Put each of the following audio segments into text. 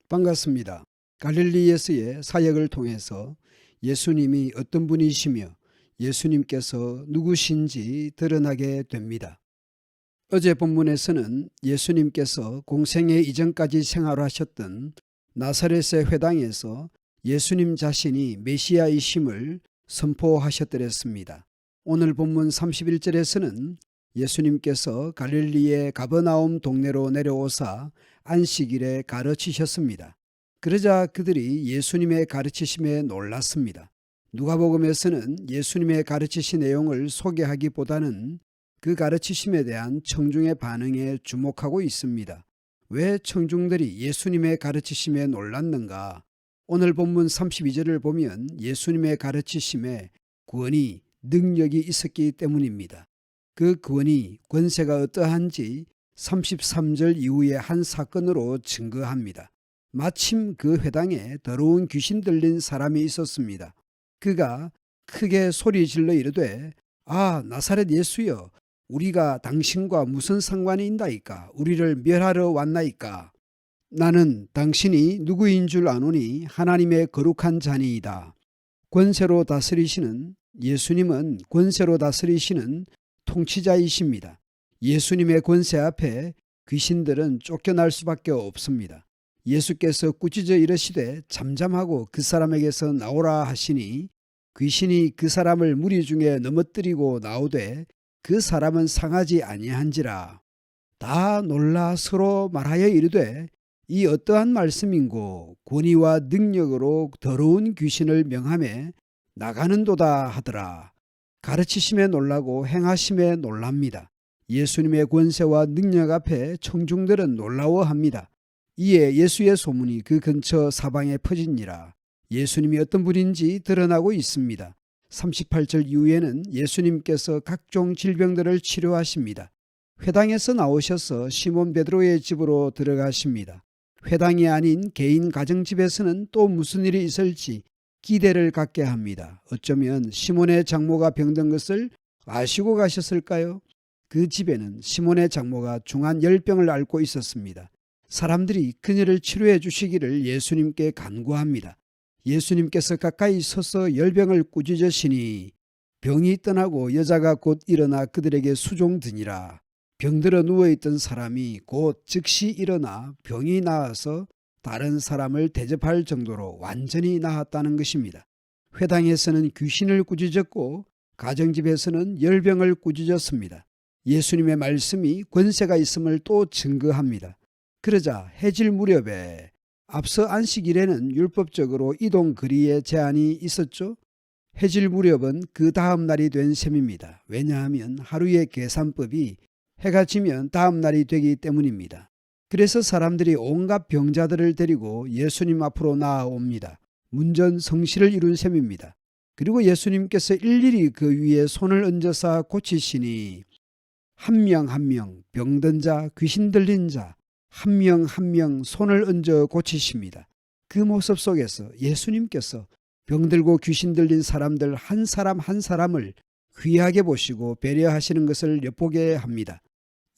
반갑습니다. 갈릴리에서의 사역을 통해서 예수님이 어떤 분이시며 예수님께서 누구신지 드러나게 됩니다. 어제 본문에서는 예수님께서 공생애 이전까지 생활하셨던 나사렛의 회당에서 예수님 자신이 메시아이심을 선포하셨더랬습니다. 오늘 본문 31절에서는 예수님께서 갈릴리의 가버나움 동네로 내려오사 안식일에 가르치셨습니다. 그러자 그들이 예수님의 가르치심에 놀랐습니다. 누가복음에서는 예수님의 가르치신 내용을 소개하기보다는 그 가르치심에 대한 청중의 반응에 주목하고 있습니다. 왜 청중들이 예수님의 가르치심에 놀랐는가? 오늘 본문 32절을 보면 예수님의 가르치심에 권위, 능력이 있었기 때문입니다. 그 권위, 권세가 어떠한지 33절 이후의 한 사건으로 증거합니다. 마침 그 회당에 더러운 귀신 들린 사람이 있었습니다. 그가 크게 소리질러 이르되 나사렛 예수여, 우리가 당신과 무슨 상관이 있나이까? 우리를 멸하러 왔나이까? 나는 당신이 누구인 줄 아노니 하나님의 거룩한 자니이다. 권세로 다스리시는 예수님은 권세로 다스리시는 통치자이십니다. 예수님의 권세 앞에 귀신들은 쫓겨날 수밖에 없습니다. 예수께서 꾸짖어 이르시되 잠잠하고 그 사람에게서 나오라 하시니 귀신이 그 사람을 무리 중에 넘어뜨리고 나오되 그 사람은 상하지 아니한지라. 다 놀라 서로 말하여 이르되 이 어떠한 말씀인고 권위와 능력으로 더러운 귀신을 명하며 나가는도다 하더라. 가르치심에 놀라고 행하심에 놀랍니다. 예수님의 권세와 능력 앞에 청중들은 놀라워합니다. 이에 예수의 소문이 그 근처 사방에 퍼지니라. 예수님이 어떤 분인지 드러나고 있습니다. 38절 이후에는 예수님께서 각종 질병들을 치료하십니다. 회당에서 나오셔서 시몬 베드로의 집으로 들어가십니다. 회당이 아닌 개인 가정집에서는 또 무슨 일이 있을지 기대를 갖게 합니다. 어쩌면 시몬의 장모가 병든 것을 아시고 가셨을까요? 그 집에는 시몬의 장모가 중한 열병을 앓고 있었습니다. 사람들이 그녀를 치료해 주시기를 예수님께 간구합니다. 예수님께서 가까이 서서 열병을 꾸짖으시니 병이 떠나고 여자가 곧 일어나 그들에게 수종드니라. 병들어 누워있던 사람이 곧 즉시 일어나 병이 나아서 다른 사람을 대접할 정도로 완전히 나았다는 것입니다. 회당에서는 귀신을 꾸짖었고 가정집에서는 열병을 꾸짖었습니다. 예수님의 말씀이 권세가 있음을 또 증거합니다. 그러자 해질 무렵에 앞서 안식일에는 율법적으로 이동 거리에 제한이 있었죠. 해질 무렵은 그 다음 날이 된 셈입니다. 왜냐하면 하루의 계산법이 해가 지면 다음 날이 되기 때문입니다. 그래서 사람들이 온갖 병자들을 데리고 예수님 앞으로 나아옵니다. 문전성시를 이룬 셈입니다. 그리고 예수님께서 일일이 그 위에 손을 얹어서 고치시니 한 명 한 명 병든 자, 귀신 들린 자 한 명 한 명 손을 얹어 고치십니다. 그 모습 속에서 예수님께서 병들고 귀신 들린 사람들 한 사람 한 사람을 귀하게 보시고 배려하시는 것을 엿보게 합니다.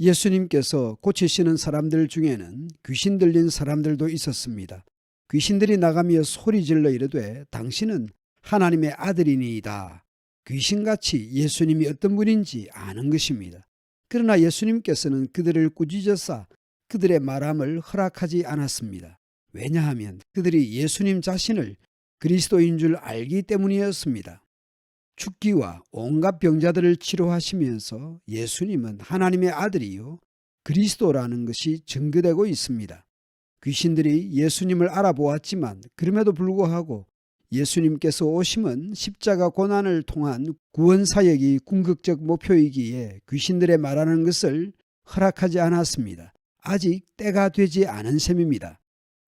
예수님께서 고치시는 사람들 중에는 귀신 들린 사람들도 있었습니다. 귀신들이 나가며 소리질러 이르되 당신은 하나님의 아들이니이다. 귀신같이 예수님이 어떤 분인지 아는 것입니다. 그러나 예수님께서는 그들을 꾸짖어서 그들의 말함을 허락하지 않았습니다. 왜냐하면 그들이 예수님 자신을 그리스도인 줄 알기 때문이었습니다. 죽기와 온갖 병자들을 치료하시면서 예수님은 하나님의 아들이요 그리스도라는 것이 증거되고 있습니다. 귀신들이 예수님을 알아보았지만 그럼에도 불구하고 예수님께서 오심은 십자가 고난을 통한 구원사역이 궁극적 목표이기에 귀신들의 말하는 것을 허락하지 않았습니다. 아직 때가 되지 않은 셈입니다.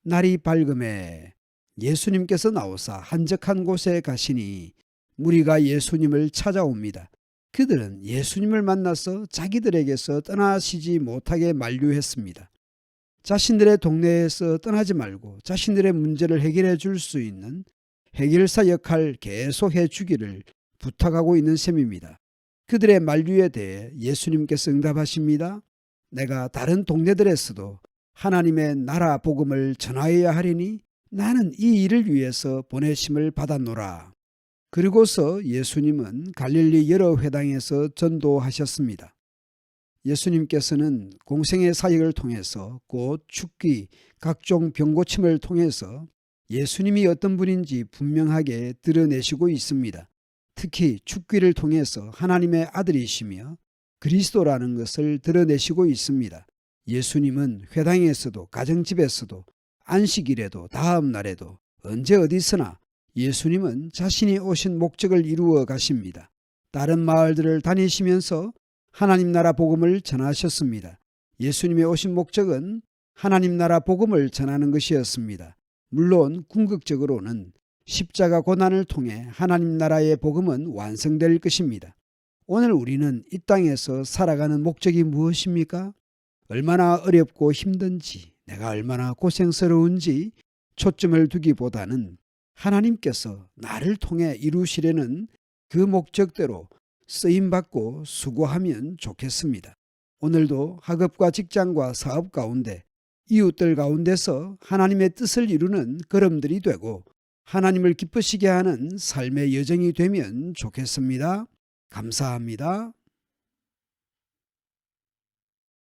날이 밝음에 예수님께서 나오사 한적한 곳에 가시니 무리가 예수님을 찾아옵니다. 그들은 예수님을 만나서 자기들에게서 떠나시지 못하게 만류했습니다. 자신들의 동네에서 떠나지 말고 자신들의 문제를 해결해 줄 수 있는 해결사 역할 계속해 주기를 부탁하고 있는 셈입니다. 그들의 만류에 대해 예수님께서 응답하십니다. 내가 다른 동네들에서도 하나님의 나라 복음을 전하여야 하리니 나는 이 일을 위해서 보내심을 받았노라. 그리고서 예수님은 갈릴리 여러 회당에서 전도하셨습니다. 예수님께서는 공생의 사역을 통해서 곧 죽기, 각종 병고침을 통해서 예수님이 어떤 분인지 분명하게 드러내시고 있습니다. 특히 죽기를 통해서 하나님의 아들이시며 그리스도라는 것을 드러내시고 있습니다. 예수님은 회당에서도 가정집에서도 안식일에도 다음 날에도 언제 어디서나 예수님은 자신이 오신 목적을 이루어 가십니다. 다른 마을들을 다니시면서 하나님 나라 복음을 전하셨습니다. 예수님의 오신 목적은 하나님 나라 복음을 전하는 것이었습니다. 물론 궁극적으로는 십자가 고난을 통해 하나님 나라의 복음은 완성될 것입니다. 오늘 우리는 이 땅에서 살아가는 목적이 무엇입니까? 얼마나 어렵고 힘든지, 내가 얼마나 고생스러운지 초점을 두기보다는 하나님께서 나를 통해 이루시려는 그 목적대로 쓰임받고 수고하면 좋겠습니다. 오늘도 학업과 직장과 사업 가운데 이웃들 가운데서 하나님의 뜻을 이루는 걸음들이 되고 하나님을 기쁘시게 하는 삶의 여정이 되면 좋겠습니다. 감사합니다.